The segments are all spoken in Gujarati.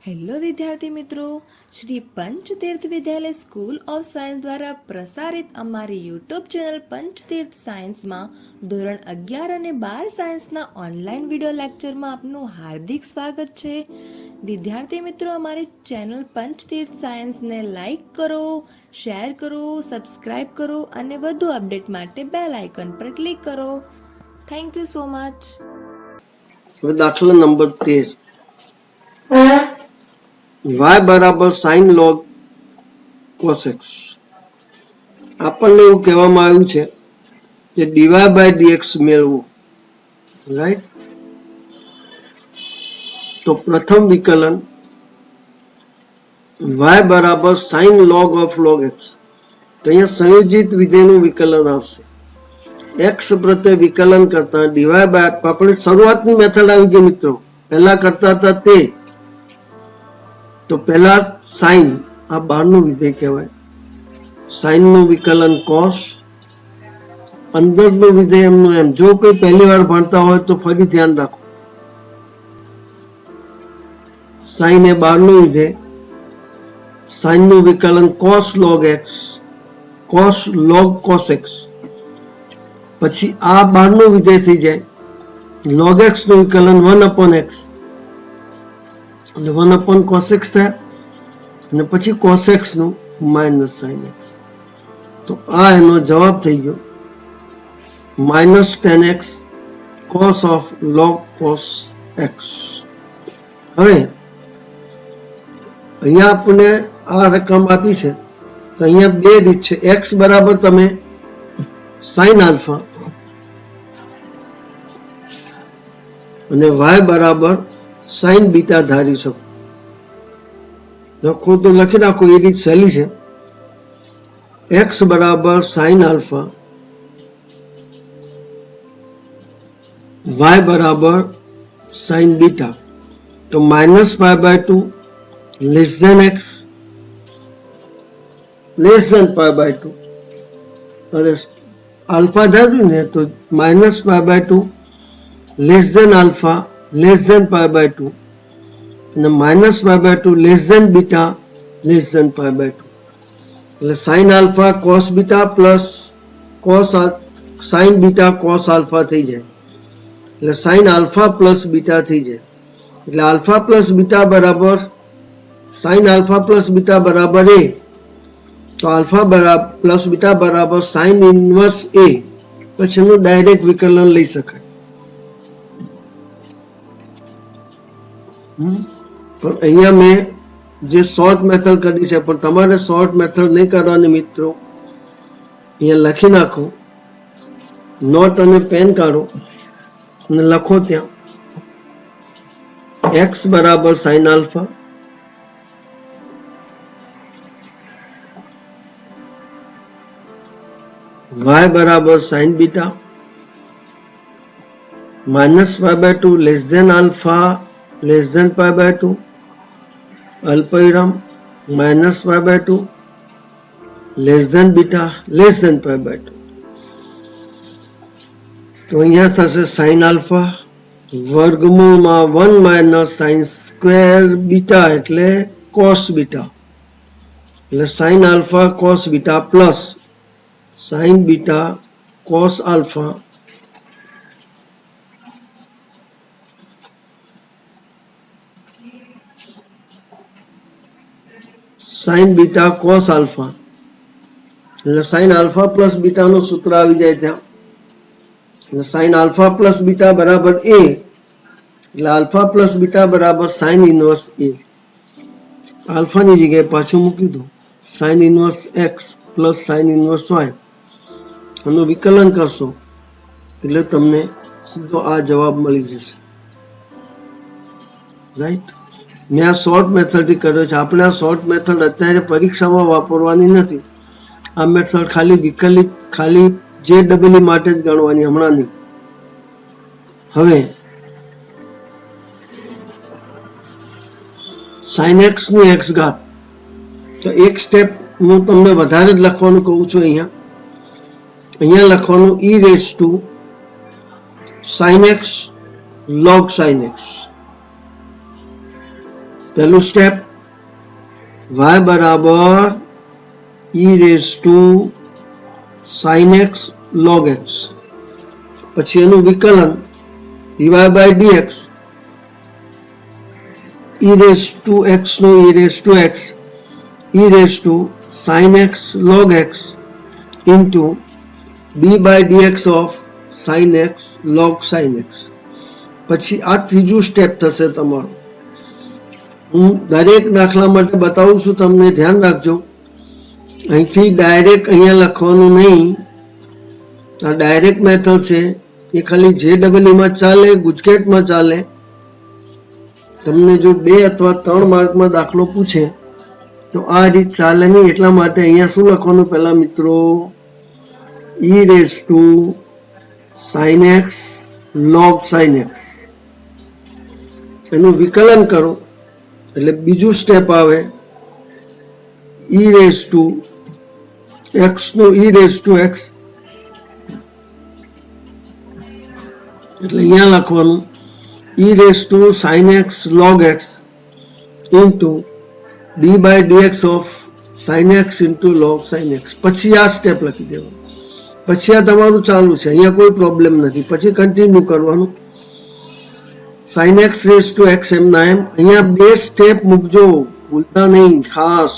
હેલો વિદ્યાર્થી મિત્રો, શ્રી પંચતીર્થ વિદ્યાલય સ્કૂલ ઓફ સાયન્સ દ્વારા પ્રસારિત અમારી યુટ્યુબ ચેનલ પંચતીર્થ સાયન્સમાં ધોરણ 11 અને 12 સાયન્સના ઓનલાઈન વિડીયો લેક્ચરમાં આપનું હાર્દિક સ્વાગત છે. વિદ્યાર્થી મિત્રો, અમારી ચેનલ પંચતીર્થ સાયન્સને લાઈક કરો, શેર કરો, સબસ્ક્રાઇબ કરો અને વધુ અપડેટ માટે બેલ આઇકન પર ક્લિક કરો. Thank you so much. હવે દાખલા નંબર 13, y બરાબર sin log cos x. આપણને એવું કહેવામાં આવ્યું છે કે dy by dx મેળવો, રાઈટ? તો પ્રથમ વિકલન y બરાબર sin log of log x. તો અહીંયા સંયોજિત વિધેયનું વિકલન આવશે. x પ્રત્યે વિકલન કરતા dy by, આપણે શરૂઆતની મેથડ આવી ગઈ મિત્રો, પહેલા કરતા હતા તે. તો પહેલા સાઇન, આ બહારનું વિધેય કહેવાય, સાઇન નું વિકલન કોસ, અંદરનું વિધેય એમનું એમ. જો કોઈ પહેલી વાર ભણતા હોય તો ફરી ધ્યાન રાખો. સાઇન એ બહારનું વિધેય, સાઇન નું વિકલન cos log x, cos log cos x. પછી આ બહારનું વિધેય થઈ જાય, લોગ એક્સ નું વિકલન 1/x, એટલે 1/cos x થાય, અને પછી cos x નું માઇનસ sin x. તો આ એનો જવાબ થઈ ગયો, -10x cos of log cos x. હવે અહીંયા આપણને આ રકમ આપી છે, તો અહીંયા બે રીત છે. x બરાબર તમે sin આલ્ફા અને y બરાબર sin બીટા ધારી શકો. લખો તો લખી નાખો, એ રીત સહેલી છે. x બરાબર sin આલ્ફા, y બરાબર sin બીટા. તો -π/2 less than x less than π/2. અરે આલ્ફા ધાર્યું ને, તો -π/2 less than alpha less than π/2 અને -π/2 less than beta less than π/2. એટલે sin આલ્ફા cos બીટા plus sin beta cos alpha થઈ જાય, એટલે sin આલ્ફા પ્લસ બીટા થઈ જાય. એટલે આલ્ફા પ્લસ બીટા બરાબર sin આલ્ફા પ્લસ બીટા બરાબર a. તો આલ્ફા પ્લસ બીટા બરાબર sin ઇન્વર્સ a. પછી એનું ડાયરેક્ટ વિકલન લઈ શકાય. પણ અહીંયા મેં જે શોર્ટ મેથડ કરી છે, પણ તમારે શોર્ટ મેથડ નહીં કરવાની મિત્રો. અહીંયા લખી નાખો, નોટ અને પેન કાઢો અને લખો ત્યાં x બરાબર sin આલ્ફા, y બરાબર sin beta, -π/2 less than alpha less than π/2, અલ્પવિરામ -π/2 less than beta less than π/2. તો અહીંયા થશે sin આલ્ફા વર્ગમૂળમાં 1 - sin સ્ક્વેર બીટા એટલે cos બીટા, એટલે sin આલ્ફા cos બીટા plus sin beta cos alpha sin beta cos alpha. એટલે sin આલ્ફા પ્લસ બીટા નું સૂત્ર આવી જાય ત્યાં. એટલે sin આલ્ફા પ્લસ બીટા બરાબર a, એટલે આલ્ફા પ્લસ બીટા બરાબર sin ઇન્વર્સ a. આલ્ફાની જગ્યાએ પાછું મૂકી દો, sin inverse x plus sin inverse y. આનું વિકલન કરશો એટલે તમને સીધો આ જવાબ મળી જશે, રાઈટ? મેં આ શોર્ટ મેથડથી કર્યો છે. આપણે આ શોર્ટ મેથડ અત્યારે પરીક્ષામાં વાપરવાની નથી. આ મેથડ ખાલી વિકલિત, ખાલી JEE માટે જ ગણવાની, હમણાં નહીં. હવે sin x ની x ઘાત, તો એક સ્ટેપ હું તમને વધારે જ લખવાનું કહું છું. અહીંયા લખવાનું e⁻ sin x log sin x. પહેલું સ્ટેપ y બરાબર e raise to sin x log x, પછી એનું વિકલન dy by dx e raise to x નું e raise to x e raise to sin x log x into d by dx of sin x log sin x. પછી આ ત્રીજું સ્ટેપ થશે તમારું. હું દરેક દાખલા માટે બતાવું છું, તમને ધ્યાન રાખજો. અહીંથી ડાયરેક્ટ અહીંયા લખવાનું નહીં. આ ડાયરેક્ટ મેથડ છે, એ ખાલી JEE ચાલે, ગુજકેટમાં ચાલે. તમને જો 2 અથવા 3 માર્કમાં દાખલો પૂછે તો આ રીત ચાલે નહીં. એટલા માટે અહીંયા શું લખવાનું પહેલા મિત્રો? e raise to sin x log sin x. એનું વિકલન કરો એટલે બીજું સ્ટેપ આવે e રેઝ ટુ x નું e રેઝ ટુ x, એટલે અહીંયા લખવાનું e raise to sin x log x into d by dx of sin x into log sin x. પછી આ સ્ટેપ લખી દેવાનું. પછી આ તમારું ચાલુ છે, અહીંયા કોઈ પ્રોબ્લેમ નથી. પછી કન્ટિન્યુ કરવાનું. sin x raise to x એમના એમ. અહીંયા 2 સ્ટેપ મૂકજો, ભૂલતા નહીં ખાસ.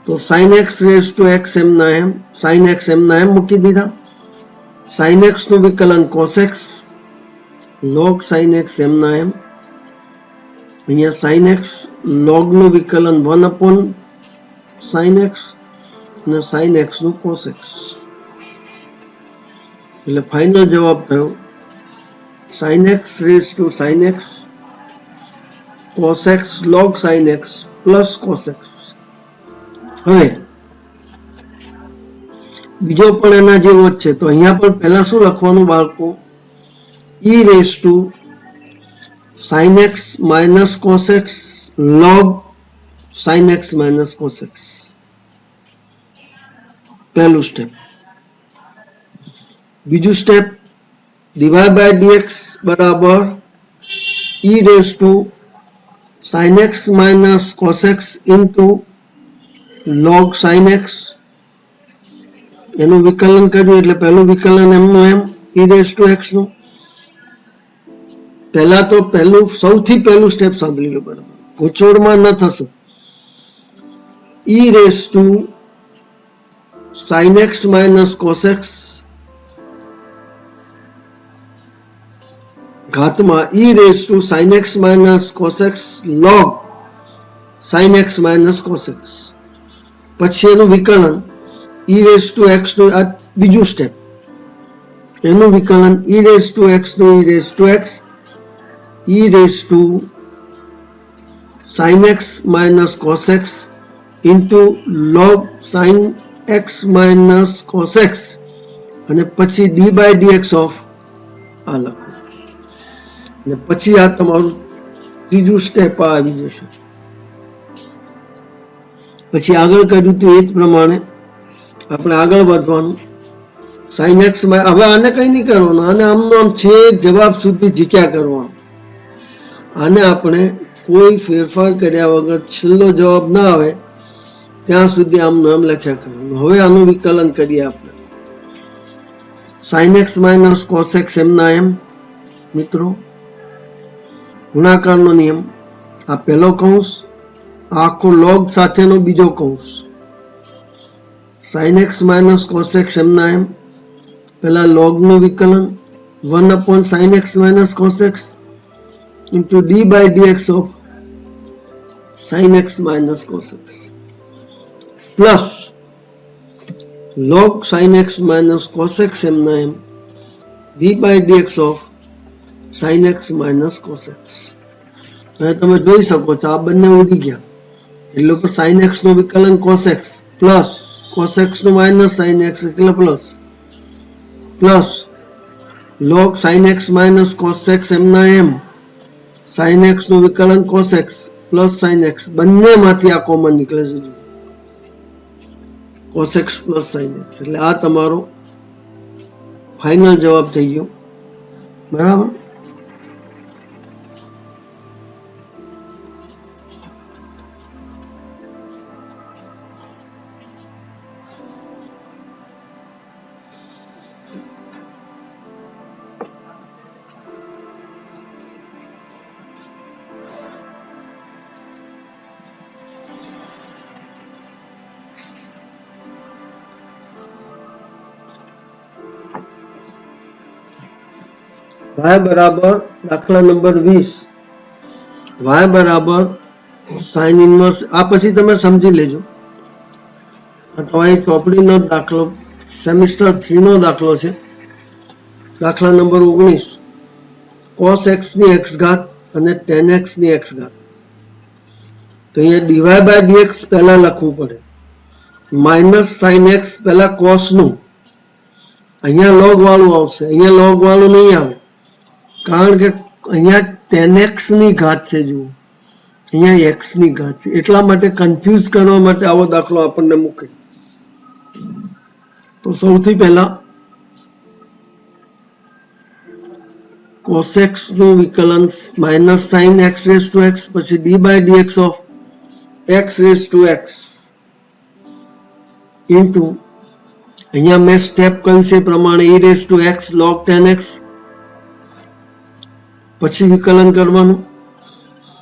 તો sin x raise to x એમના એમ, sin x એમના એમ મૂકી દીધા. sin x નું વિકલન cos x log sin x એમના એમ. અહીંયા sin x log નું વિકલન 1 upon sin x અને sin x નું cos x. એટલે ફાઇનલ જવાબ થયો sin x raise to sin x cos x log sin x plus cos x. હવે બીજો પણ એના જેવો જ છે. તો અહીંયા પણ પહેલા શું લખવાનું બાળકો? e raise to sin x minus cos x log sin x minus cos x. પહેલું સ્ટેપ. બીજું સ્ટેપ dy by dx બરાબર e raise to sin x minus cos x into log sin x. એનું વિકલન કર્યું એટલે પહેલું વિકલન એમનું એમ e રેઝ ટુ x નું. પહેલા તો સૌથી પહેલું સ્ટેપ સાંભળી લો બરાબર, ગૂંચવણમાં ન થશો. e raise to sin x minus cos x ઘાતમાં e raise to sin x minus cos x log sin x minus cos x. પછી એનું વિકલન e રેઝ ટુ x નું, આ બીજું સ્ટેપ. એનું વિકલન e રેઝ ટુ x નું e raise to x e raise to sin x minus cos x into log sin x minus cos x અને પછી d by dx of આ લખો. અને પછી આ તમારું ત્રીજું સ્ટેપ આવી જશે. પછી આગળ કર્યું હતું એ જ પ્રમાણે આપણે આગળ વધવાનું. sin x હવે આને કઈ નહીં કરવાનું, આને આમનો આમ છે જવાબ સુધી જીક્યા કરવાનું. આને આપણે કોઈ ફેરફાર કર્યા વગર છેલ્લો જવાબ ના આવે ત્યાં સુધી આમનો આમ લખ્યા કરવાનું. હવે આનું વિકલન કરીએ આપણે. sin x minus cos x એમના એમ મિત્રો. ગુણાકારનો નિયમ. આ પહેલો કૌંસ, આખો log સાથેનો બીજો કૌંસ. sin x minus cos x એમના એમ. પહેલા log નું વિકલન 1 upon sin x minus cos x into d by dx of sin x minus cos x plus log sin x minus cos x એમના એમ d by dx of sin x minus cos x. હવે તમે જોઈ શકો છો આ બંને ઉડી ગયા. એટલે કે sin x નું વિકલન cos x plus cos x નું માઇનસ sin x એટલે plus log sin x minus cos x એમના એમ sin x નું વિકલન cos x plus sin x. બંનેમાંથી આ કોમન નીકળે છે cos x plus sin x. એટલે આ તમારો ફાઇનલ જવાબ થઈ ગયો. બરાબર. y બરાબર દાખલા નંબર 20 y બરાબર સાઇન ઇન્વર્સ, આ પછી તમે સમજી લેજો. આ તમારી ચોપડીનો દાખલો સેમિસ્ટર 3 નો દાખલો છે. દાખલા નંબર 19 cos x ની x ઘાત અને tan x ની x ઘાત. તો અહીંયા dy by dx પહેલા લખવું પડે, માઇનસ સાઇન એક્સ પહેલા cos નું, અહીંયા log વાળું આવશે, અહીંયા log વાળું નહીં આવે કારણ કે અહીંયા tan x ની ઘાત છે. જુઓ અહીંયા x ની ઘાત છે, એટલા માટે કન્ફ્યુઝ કરવા માટે આવો દાખલો આપણને મૂકે. તો સૌથી પહેલા cos x નું વિકલન minus sine x raise to x, પછી D by dx of x raise to x into અહીંયા મેં સ્ટેપ કર્યું છે પ્રમાણે e raise to x log tan x, પછી વિકલન કરવાનું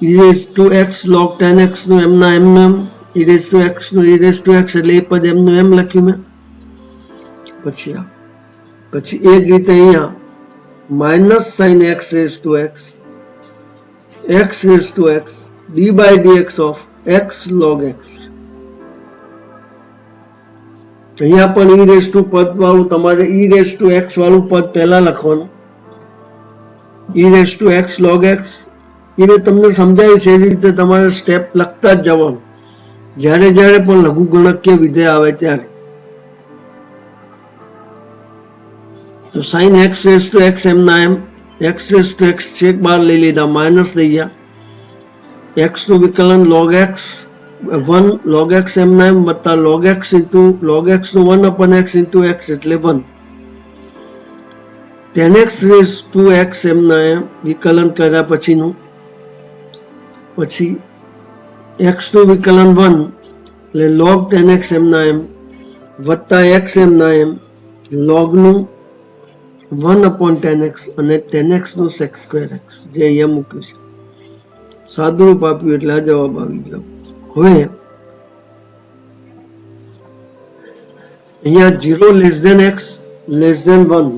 e raise to x log tan x નું એમના એમ, e રેઝ ટુ એક્સ નું e રેઝ ટુ એક્સ એટલે એ પદ એમનું એમ લખ્યું મેં. પછી એ જ રીતે અહીંયા minus sine x raise to x raise to x d by dx of x log x. અહીંયા પણ e રેઝ ટુ પદ વાળું તમારે e રેઝ ટુ એક્સ વાળું પદ પહેલા લખવાનું, e raise to x log x. એ મેં તમને સમજાયું છે એવી રીતે તમારે સ્ટેપ લખતા જ જવાનું જ્યારે જ્યારે પણ લઘુગુણકીય વિધેય આવે ત્યારે. તો sine x raise to x એમના એમ, એક્સ રેઝ ટુ એક્સ છેક બાર લઈ લીધા, માઇનસ લઈ ગયા, એક્સ નું વિકલન log x 1 log x એમના એમ વત્તા log x into log x નું 1 upon x ઇન્ટુ x એટલે 1, tan x raise to x એમના એમ વિકલન કર્યા પછીનું, પછી x નું વિકલન 1 એટલે log tan x એમના એમ વત્તા x એમના એમ log નું 1 upon tan x અને tan x નું sec square x જે અહીંયા મૂક્યું છે. સાદુરૂપ આપ્યું એટલે આ જવાબ આવી ગયો. હવે અહીંયા 0 less than x less than 1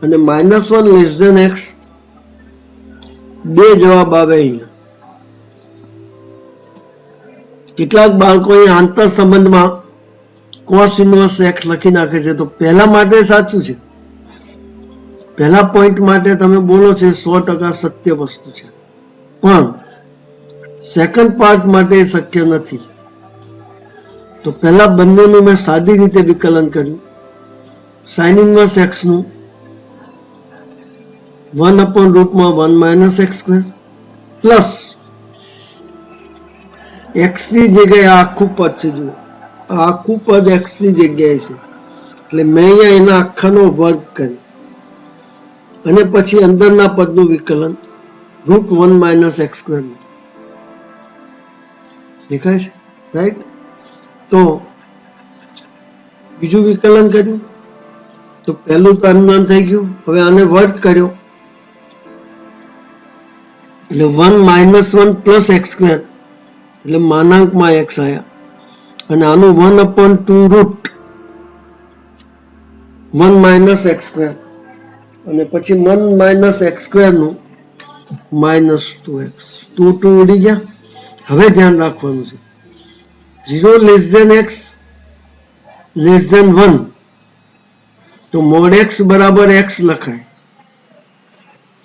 અને -1 લેસ ધેન x બે જવાબ આવે. અહીંયા કેટલાક બાળકો અહીંયા આંતર સંબંધમાં cos ઇન્વર્સ x લખી નાખે છે, તો પહેલા માટે સાચું છે, પહેલા પોઈન્ટ માટે તમે બોલો છો 100% સત્ય વસ્તુ છે, પણ સેકન્ડ પાર્ટ માટે શક્ય નથી. તો પહેલા બંનેનું મેં સાદી રીતે વિકલન કર્યું, સાઇન ઇન્વર્સ x નું 1 upon રૂટમાં 1 minus x square plus x ની જગ્યાએ આખું પદ છે. જુઓ આ આખું પદ x ની જગ્યાએ છે એટલે મેં અહીંયા એના આખાનો વર્ગ કર્યો અને પછી અંદરના પદનું વિકલન રૂટ 1 માઇનસ એક્સ સ્ક્વેર. દેખાય છે રાઈટ? તો બીજું વિકલન કર્યું તો પહેલું તો એમનું થઈ ગયું, હવે આને વર્ગ કર્યો એટલે 1 માઇનસ 1 પ્લસ એક્સ સ્ક્વેર એટલે માનાંકમાં x આયા અને આનું 1 upon 2 root 1 minus x square અને પછી 1 માઇનસ એક્સ સ્ક્વેર નું માઇનસ 2x, 2 ઉડી ગયા. હવે ધ્યાન રાખવાનું છે 0 less than x less than 1 તો મોડ x બરાબર x લખાય,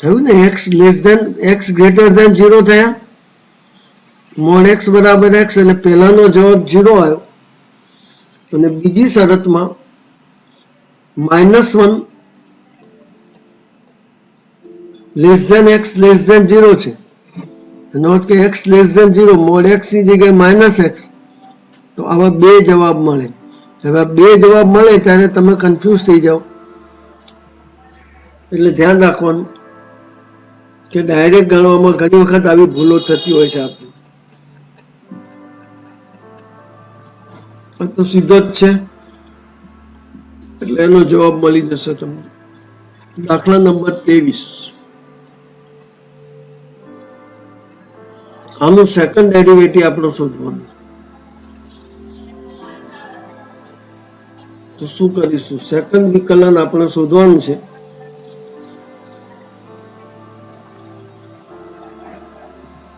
થયું ને? x less than x greater than 0 થયા, મોડ x બરાબર x એટલે પહેલાનો જવાબ 0 આવ્યો અને બીજી શરતમાં -1 less than x less than 0 છે, એનો અર્થ કે x less than 0 mod x ની જગ્યાએ માઇનસ x, તો આવા બે જવાબ મળે. હવે આ બે જવાબ મળે ત્યારે તમે કન્ફ્યુઝ થઈ જાઓ, એટલે ધ્યાન રાખવાનું કે ડાયરેક્ટ ગણવામાં ઘણી વખત આવી ભૂલો થતી હોય છે. આપણે તો સીધો જ છે એટલે એનો જવાબ મળી જશે તમને. દાખલા નંબર 23, આનું સેકન્ડ ડેરિવેટિવ આપણે શોધવાનું. તો શું કરીશું? સેકન્ડ વિકલન આપણે શોધવાનું છે.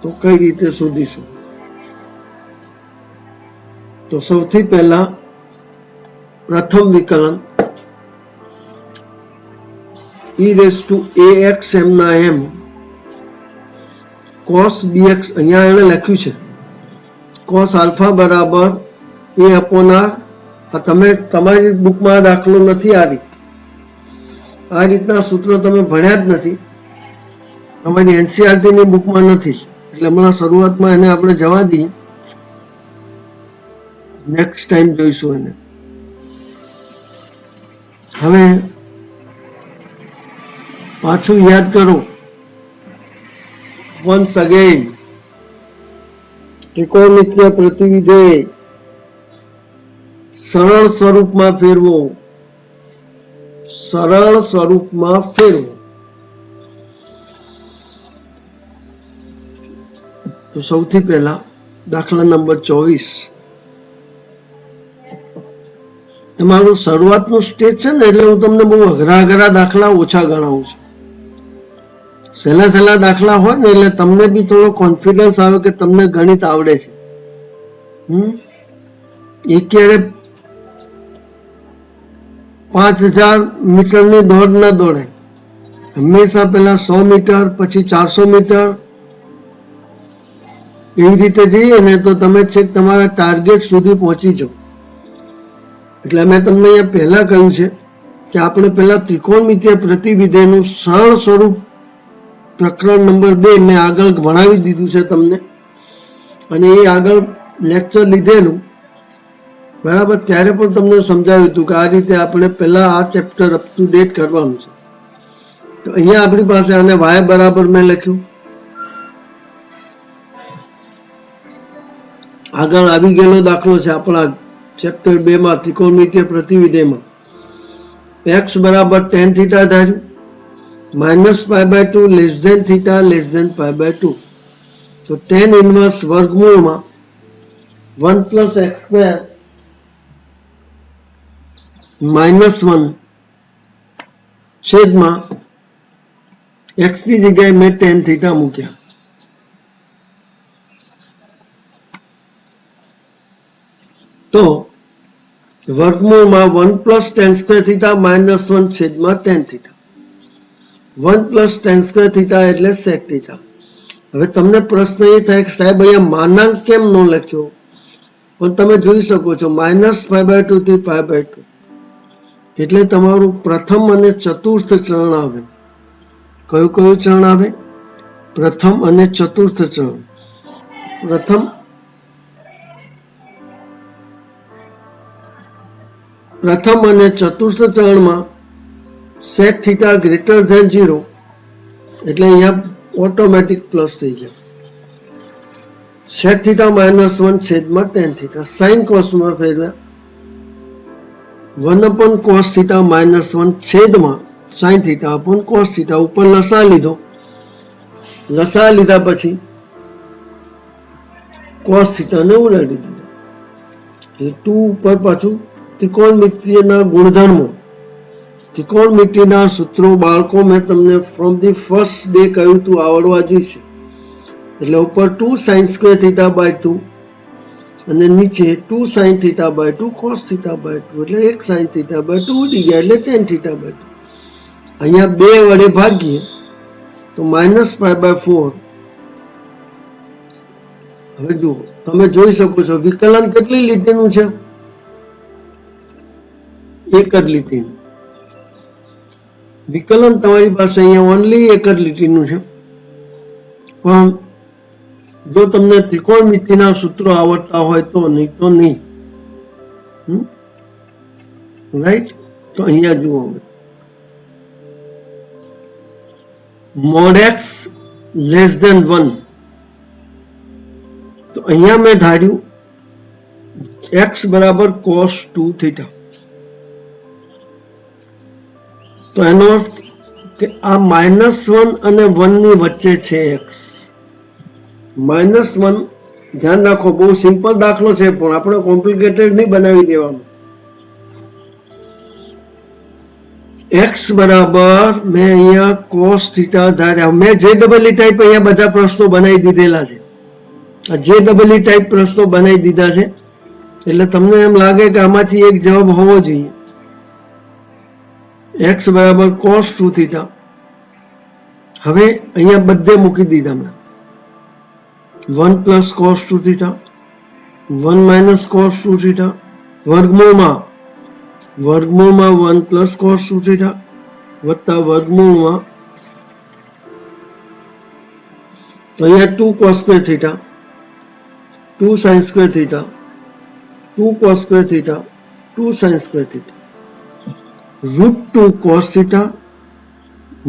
તો કઈ રીતે શોધીશું? તો સૌથી પહેલા પ્રથમ વિકલન e⁴ ના m cos bx, અહીંયા એને લખ્યું છે cos આલ્ફા બરાબર a/r. તમે તમારી બુકમાં દાખલો નથી આ રીતના સૂત્ર તમે ભણ્યા જ નથી, તમારી NCERT ની બુકમાં નથી, એટલે હમણાં શરૂઆતમાં એને આપણે જવા દઈએ, નેક્સ્ટ ટાઈમ જોઈશું એને. હવે પાછું યાદ કરો વન્સ અગેન, ત્રિકોણમિતિય પ્રતિવિધેય સરળ સ્વરૂપમાં ફેરવો, સરળ સ્વરૂપમાં ફેરવો. તો સૌથી પહેલા દાખલા નંબર 24. તમારું શરૂઆતનું સ્ટેજ છે ને, એટલે હું તમને બહુ અઘરા દાખલા ઓછા ગણાવું છું. સહેલા દાખલા હોય ને એટલે તમને બી થોડો કોન્ફિડન્સ આવે કે તમને ગણિત આવડે છે. એ ક્યારે 5000 મીટરની દોડ ના દોડે, હંમેશા પહેલા 100 મીટર, પછી 400 મીટર, એવી રીતે જઈએ ને તો તમે છેક તમારા ટાર્ગેટ સુધી પહોંચી જાઓ. એટલે મેં તમને અહીંયા પહેલા કહ્યું છે કે આપણે પહેલા ત્રિકોણમિતિય પ્રતિવિધેયનું સરળ સ્વરૂપ પ્રકરણ નંબર 2 મેં આગળ ભણાવી દીધું છે તમને, અને એ આગળ લેક્ચર લીધેલું બરાબર, ત્યારે પણ તમને સમજાવ્યું હતું કે આ રીતે આપણે પહેલા આ ચેપ્ટર અપ ટુ ડેટ કરવાનું છે. તો અહીંયા આપણી પાસે આને y બરાબર મેં લખ્યું, આગળ આવી ગયેલો દાખલો છે આપણા ચેપ્ટર 2 માં ત્રિકોણમિતિય પ્રતિવિધેયમાં. x બરાબર tan θ ધાર્યું, -π/2 θ π/2. તો tan ઇન્વર્સ વર્ગમૂળમાં 1 + x² -1 છેદમાં x ની જગ્યાએ મેં tan θ મૂક્યા. તો વર્ગમૂળમાં 1 + tan² θ -1 છેદમાં tan θ. 1 + tan² θ એટલે sec θ. હવે તમને પ્રશ્ન એ થાય કે સાહેબ અહીંયા માનાંક કેમ ન લખ્યો? પણ તમે જોઈ શકો છો -π/2 થી π/2 એટલે તમારું પ્રથમ અને ચતુર્થ ચરણ આવે. કયું ચરણ આવે? પ્રથમ અને ચતુર્થ ચરણ. પ્રથમ અને ચતુર્થ ચરણમાં sec θ > 0 એટલે અહીંયા ઓટોમેટિક પ્લસ થઈ ગયા. sec θ -1 છેદમાં tan θ. sin cosમાં ફેરવ્યા 1/cos θ -1 છેદમાં sin θ cos θ. ઉપર લસા લીધો, લસા લીધા પછી cos θ ને ઉડાડી દીધા. એટલે 2 ઉપર પાછું ત્રિકોણમિતિયના ગુણધર્મો, ત્રિકોણમિતિના સૂત્રો બાળકો મેં તમને ફ્રોમ ધી ફર્સ્ટ ડે કહ્યું તું આવડવા જોઈશે. એટલે ઉપર 2 sin² θ/2 અને નીચે 2 sin θ/2 cos θ/2 એટલે 1 sin θ/2 ઉડી ગયા એટલે tan θ/2. અહીંયા 2 વડે ભાગીએ તો -π/4. હવે જુઓ, તમે જોઈ શકો છો વિકલન કેટલી લીટીનું છે? એક જ લીટીનું વિકલન તમારી પાસે અહીંયા ઓનલી એક જ લીટીનું છે. પણ જો તમને ત્રિકોણમિતિના સૂત્રો આવડતા હોય તો, નહીં તો નહીં. રાઈટ? તો અહીંયા જુઓ, mod x < 1. તો અહીંયા મેં ધાર્યું x બરાબર cos 2θ. તો એનો અર્થ કે આ -1 અને 1 ની વચ્ચે છે x. -1, ધ્યાન રાખો બહુ સિમ્પલ દાખલો છે પણ આપણે કોમ્પ્લિકેટેડ નહીં બનાવી દેવાનું. x બરાબર મેં અહીંયા cos થીટા ધાર્યા. મેં જે ડબલ ટાઈપ અહીંયા બધા પ્રશ્નો બનાવી દીધેલા છે. આ જે ડબલ ટાઈપ પ્રશ્નો બનાવી દીધા છે એટલે તમને એમ લાગે કે આમાંથી એક જવાબ હોવો જોઈએ. x બરાબર cos 2 થીટા. હવે અહીંયા બધે મૂકી દીધા મેં. 1 plus cos 2 theta, 1 minus cos 2 theta, વર્ગમૂળમાં 1 પ્લસ cos 2 થીટા વત્તા વર્ગમૂળમાં તો અહીંયા 2 cos square theta, 2 sin square theta, 2 cos square theta, 2 sin square theta, √2 cos theta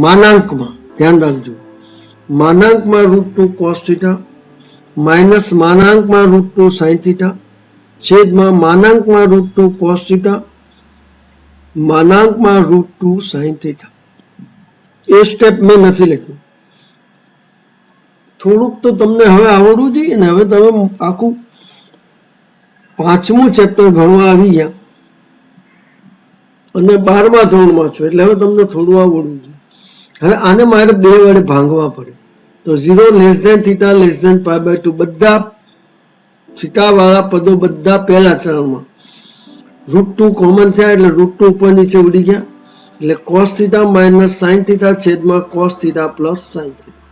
માનાંકમાં, ધ્યાન રાખજો, માનાંકમાં √2 cos થીટા માઇનસ માનાંકમાં √2 sin થીટા છેદમાં માનાંકમાં √2 cos થીટા માનાંકમાં √2 sin થીટા. એ સ્ટેપ મેં નથી લખ્યું. થોડુંક તો તમને હવે આવડવું જોઈએ ને. હવે તમે આખું 5મું ચેપ્ટર ભણવા આવી ગયા અને 12મા ધોરણમાં છો એટલે હવે તમને થોડું આવડવું જોઈએ. હવે આને મારે 2 વડે ભાંગવા પડે તો 0 less than theta less than π/2 બધા થીટા વાળા પદો બધા પહેલા ચરણમાં, √2 કોમન થયા એટલે √2 ઉપર નીચે ઉડી ગયા એટલે cos theta minus sin theta છેદમાં cos theta plus sin theta.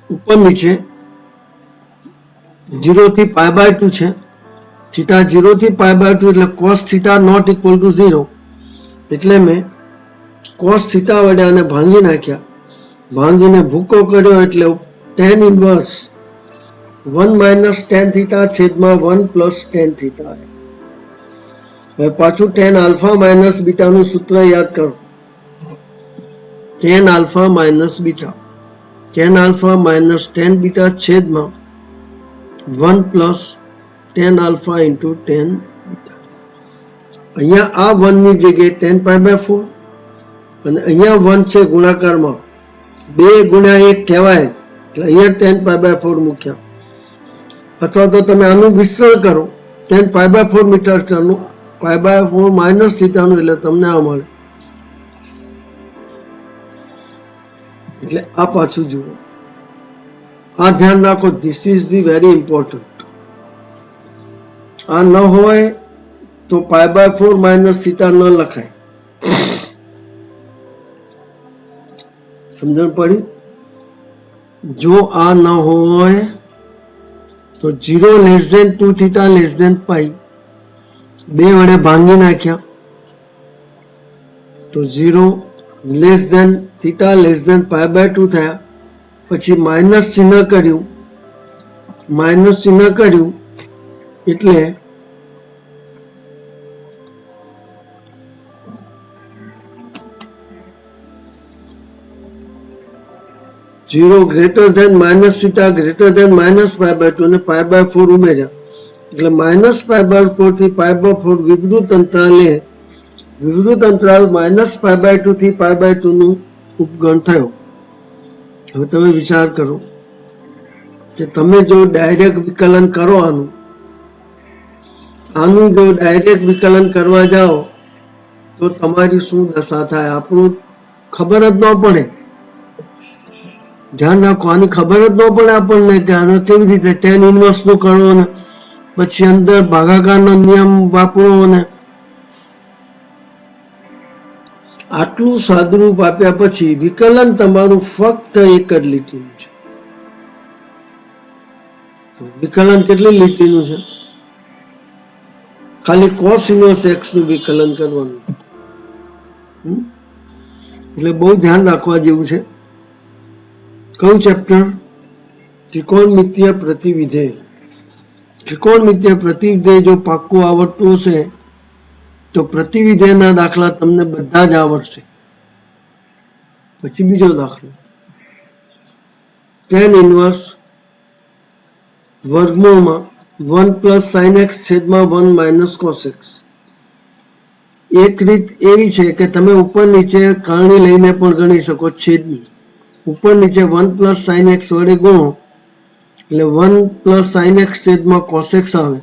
ઉપર નીચે 0 થી π/2 છે. થીટા 0 થી π/2 એટલે cos theta not equal to 0 એટલે મેં cos થીટા વડે આને ભાંગી નાખ્યા. ભાંગીને ભૂકો કર્યો એટલે tan inverse 1 minus tan theta છેદમાં 1 પ્લસ tan થીટા. હવે પાછું tan આલ્ફા માઇનસ બીટાનું સૂત્ર યાદ કરો. tan alpha minus beta, tan alpha minus tan beta છેદમાં 1 plus tan alpha into tan beta. અહીંયા આ 1 ની જગ્યાએ tan π/4 અને અહીંયા 1 છે ગુણાકારમાં 2 ગુણ્યા 1 કહેવાય એટલે અહીંયા tan π/4 મૂક્યા. અથવા તો તમે આનું વિસ્તરણ કરો tan π/4 મીટર સ્ક્વેરનું π/4 માઇનસ થીટાનું એટલે તમને આ મળે. એટલે આ પાછું જુઓ, આ ધ્યાન રાખો. This is the very important. આ ન હોય તો π/4 માઇનસ થીટા ન લખાય. સમજણ પડી? જો આ ન હોય તો 0 less than 2 theta less than π 2 વડે ભાંગી નાખ્યા તો 0 less than theta less than π/2 થયા. પછી માઇનસ ચિહ્ન કર્યું એટલે 0 greater than minus theta greater than minus π/2 અને π/4 ઉમેર્યા એટલે માઇનસ π/4 થી π/4 વિવૃત અંતરાલે માઇનસ π/2 થી π/2 નું ઉપગણ થયો. હવે તમે વિચાર કરો કે તમે જો ડાયરેક્ટ વિકલન કરો આનું જો ડાયરેક્ટ વિકલન કરવા જાઓ તો તમારી શું દશા થાય આપણું ખબર જ ન પડે. ધ્યાન રાખો, આની ખબર જ ન પડે આપણને કે આનો કેવી રીતે tan ઇન્વર્સ નું કરો ને પછી અંદર ભાગાકારનો નિયમ વાપરો ને આટલું સાદુરૂપ આપ્યા પછી વિકલન તમારું ફક્ત એક જ લીટીનું છે. વિકલન કેટલી લીટીનું છે? ખાલી cos ઇન્વર્સ x નું વિકલન કરવાનું. એટલે બહુ ધ્યાન રાખવા જેવું છે. કયું ચેપ્ટર? ત્રિકોણમિતીય પ્રતિવિધેય. ત્રિકોણમિતીય પ્રતિવિધેય જો પાક્કું આવડતું હશે તો પ્રતિવિધેયના દાખલા તમને બધા જ આવડશે. પછી બીજો દાખલો tan ઇન્વર્સ વર્ગમૂળમાં 1 પ્લસ sin x છેદમાં 1 માઇનસ cos x. એક રીત એવી છે કે તમે ઉપર નીચે કરણી લઈને પણ ગણી શકો. છેદની ઉપર નીચે 1 પ્લસ sin x વડે ગુણો એટલે 1 પ્લસ sin x છેદમાં cos x આવે.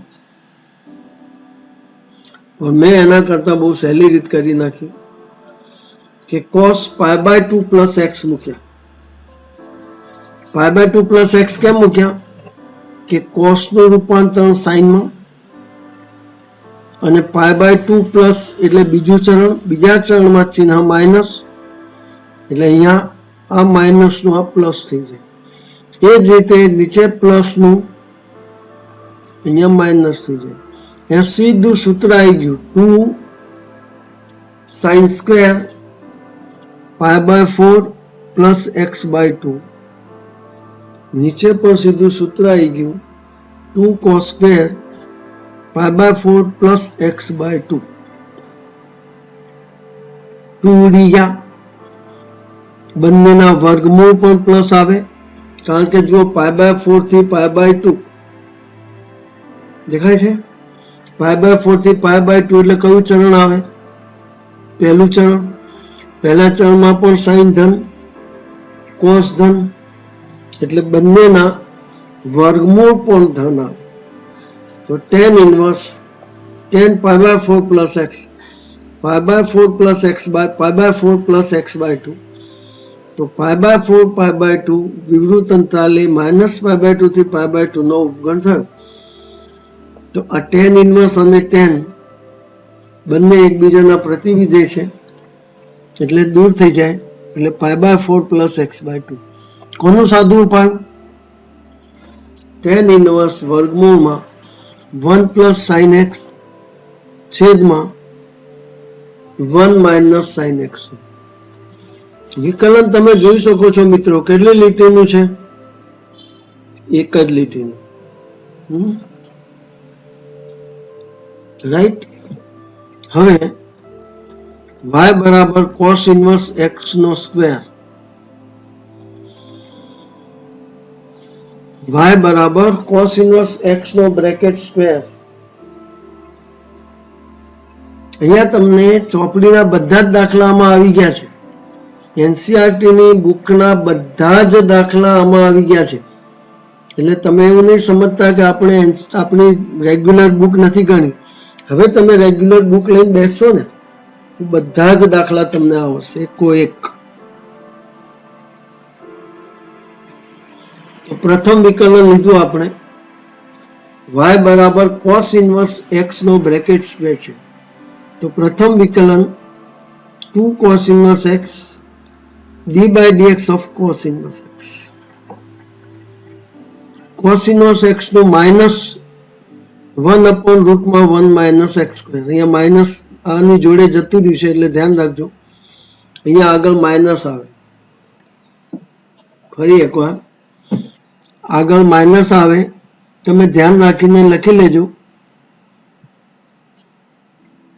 और मैं एना करता बहुत सहेली रीत करी नाखी कि cos π/2 प्लस एक्स मूक्या। π/2 प्लस एक्स केम मूक्या कि cos નું રૂપાંતરણ sin માં અને π/2 પ્લસ એટલે બીજું ચરણ, બીજા ચરણમાં ચિહ્ન માઇનસ એટલે અહીંયા આ માઇનસ નું આ પ્લસ થઈ જાય। એ જ રીતે નીચે પ્લસ નું અહીંયા માઇનસ થઈ જાય। यहाँ सीधું सूत्र आई गયું 2 sin स्क्वायर π/4 प्लस x/2। नीचे पर सीधું सूत्र आई गયું 2 cos स्क्वायर π/4 प्लस x/2। 2 ઉડી બંનેના વર્ગમૂળ પણ પ્લસ આવે કારણ કે જો π/4 થી π/2 દેખાય છે। π/4 થી π/2 એટલે કયું ચરણ આવે? પહેલું ચરણ। પહેલા ચરણમાં પણ સાઇન ધન કોસ ધન એટલે બંનેના વર્ગમૂળ પણ ધન આવે। તો tan inverse tan π/4 plus x π/4 plus π/4 plus x/2। તો π/4 π/2 વિવૃત અંતરાલે -π/2 થી π/2 નો ઉપગણ થયો। તો આ tan ઇન્વર્સ અને tan બંને એકબીજાના પ્રતિવિધેય છે એટલે દૂર થઈ જાય એટલે π/4 પ્લસ x/2। કોનું સાદું રૂપ આવ્યું? tan ઇન્વર્સ વર્ગમૂળમાં 1 પ્લસ sin x છેદમાં 1 માઇનસ sin x। વિકલન તમે જોઈ શકો છો મિત્રો કેટલી લીટીનું છે? એક જ લીટીનું। રાઈટ। હવે y બરાબર cos ઇન્વર્સ x નો સ્ક્વેર, y બરાબર cos ઇન્વર્સ x નો બ્રેકેટ સ્ક્વેર। અહીંયા તમને ચોપડીના બધા જ દાખલામાં આવી ગયા છે। એનસીઆરટી ની બુકના બધા જ દાખલા આમાં આવી ગયા છે એટલે તમે એવું નહીં સમજતા કે આપણે આપણી રેગ્યુલર બુક નથી ગણી। હવે તમે રેગ્યુલર બુક લઈને બેસશો ને તો બધા જ દાખલા તમને આવશે એકો એક। તો પ્રથમ વિકલન લીધું આપણે y બરાબર cos ઇન્વર્સ x નો બ્રેકેટ સ્ક્વેર છે। તો પ્રથમ વિકલન 2 cos inverse x d/dx of cos inverse x। cos inverse x નું માઇનસ 1/√1 માઇનસ x સ્ક્વેર। અહીંયા માઇનસ આની જોડે જતું રહ્યું છે એટલે ધ્યાન રાખજો અહીંયા આગળ માઇનસ આવે। ફરી એકવાર આગળ માઇનસ આવે તમે ધ્યાન રાખીને લખી લેજો।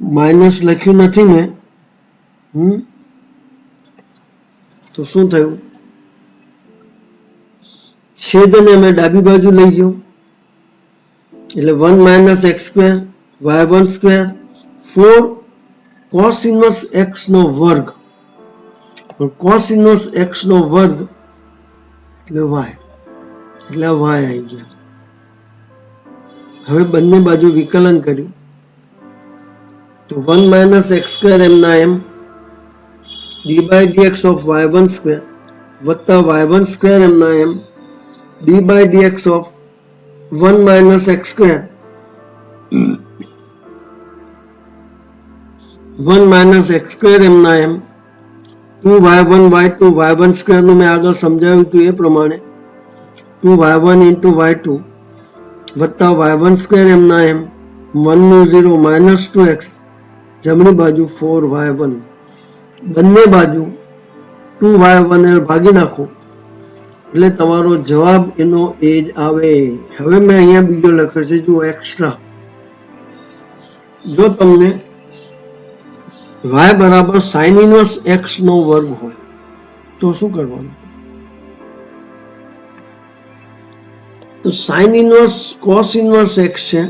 માઇનસ લખ્યું નથી મેં તો શું થયું? છેદને અમે ડાબી બાજુ લઈ ગયો એટલે 1 minus x square y1 square 4 cos inverse x નો વર્ગ। cos ઇન્વર્સ x નો વર્ગ એટલે y એટલે y આવી ગયા। હવે બંને બાજુ વિકલન કર્યું તો 1 માઇનસ x સ્ક્વેર એમના એમ d/dx of y1 સ્ક્વેર વત્તા y1 સ્ક્વેર એમના એમ d/dx of 1 minus x square 1 minus x square એમના એમ 2y1 y2 y1 સ્ક્વેર નું મેં આગળ સમજાવ્યું હતું એ પ્રમાણે 2y1 into y2 વત્તા y1 સ્ક્વેર એમના એમ 1 નું 0 minus 2x જમણી બાજુ 4y1 બંને બાજુ 2y1 એ ભાગી નાખો એટલે તમારો જવાબ એનો એ જ આવે। હવે મેં અહીંયા બીજો લખ્યો છે જો એક્સ્ટ્રા। જો તમને y બરાબર sin ઇન્વર્સ x નો વર્ગ હોય તો શું કરવાનું? તો sin inverse cos inverse x છે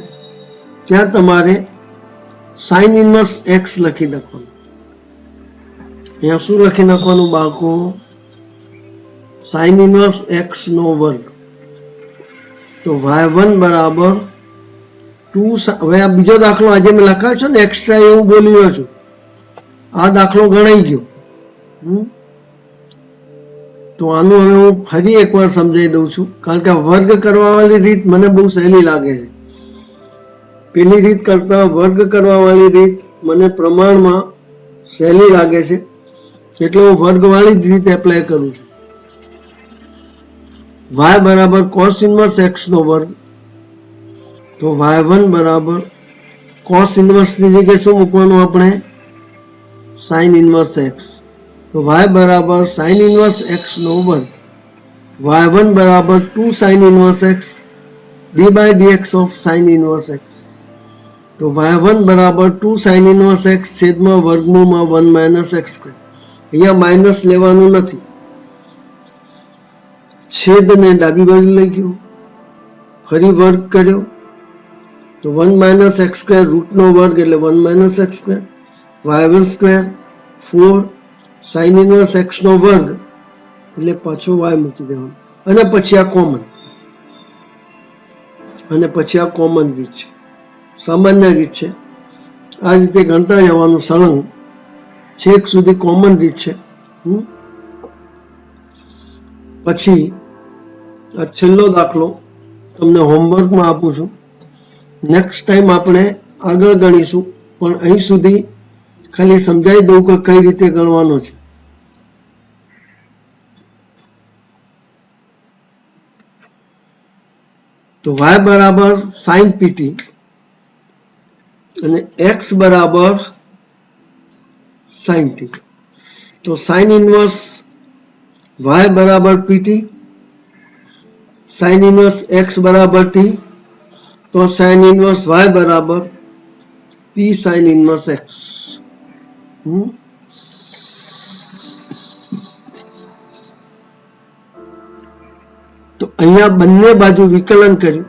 ત્યાં તમારે sin ઇન્વર્સ x લખી નાખવાનું। અહીંયા શું લખી નાખવાનું બાળકો? sin ઇન્વર્સ x નો વર્ગ। તો y1 બરાબર હવે આ બીજો દાખલો આજે મેં લખાયો છે ને એક્સ્ટ્રા, એ હું બોલી રહ્યો છું. આ દાખલો ગણાઈ ગયો. તો આનું હવે હું ફરી એકવાર સમજાવી દઉં છું, કારણ કે વર્ગ કરવા વાળી રીત મને બહુ સહેલી લાગે છે. પેલી રીત કરતા વર્ગ કરવા વાળી રીત મને પ્રમાણમાં સહેલી લાગે છે, એટલે હું વર્ગવાળી જ રીત એપ્લાય કરું છું. y બરાબર cos ઇન્વર્સ x નો વર્ગ, તો y1 બરાબર cos ઇન્વર્સ ની જગ્યાએ શું મૂકવાનું આપણે? sin inverse x. તો y બરાબર sin ઇન્વર્સ x નો વર્ગ, y1 બરાબર 2 sin inverse x d/dx of sin inverse x. તો y1 બરાબર 2 sin ઇન્વર્સ x છેદમાં વર્ગમૂળમાં 1 માઇનસ x સ્ક્વેર. અહીંયા માઇનસ લેવાનું નથી, છેદને ડાબી બાજુ લઈ ગયો, ફરી વર્ગ કર્યો, તો 1 માઇનસ x સ્ક્વેર રૂટનો વર્ગ એટલે 1 minus x square, y1 square 4 sin inverse x નો વર્ગ એટલે પાછો y મૂકી દેવાનો, અને પછી આ કોમન, અને પછી આ કોમન રીત છે, સામાન્ય રીત છે. આ રીતે ગણતા જવાનું સળંગ છેક સુધી કોમન રીત છે. પછી આ છેલ્લો દાખલો તમને હોમવર્કમાં આપું છું. નેક્સ્ટ ટાઈમ આપણે આગળ ગણીશું, પણ અહીં સુધી ખાલી સમજાવી દઉં કે કઈ રીતે ગણવાનો છે. તો y બરાબર sin pt અને x બરાબર sin t. તો sin ઇન્વર્સ y બરાબર pt, sin ઇન્વર્સ x બરાબર t, તો sin ઇન્વર્સ y બરાબર p sin ઇન્વર્સ x. તો અહીંયા બંને બાજુ વિકલન કર્યું,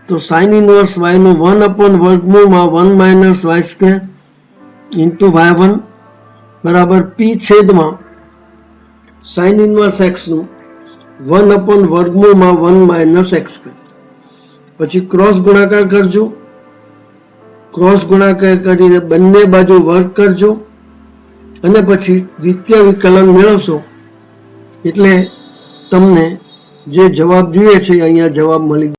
તો sin ઇન્વર્સ y નું 1 વર્ગમૂળમાં 1 minus y square into y1 બરાબર p છેદમાં sin ઇન્વર્સ x નું 1 વર્ગમૂળમાં 1 માઇનસ x સ્ક્વેર. પછી ક્રોસ ગુણાકાર કરજો, ક્રોસ ગુણાકાર કરીને બંને બાજુ વર્ગ કરજો, અને પછી દ્વિતીય વિકલન મેળવશો એટલે તમને જે જવાબ જોઈએ છે અહીંયા જવાબ મળી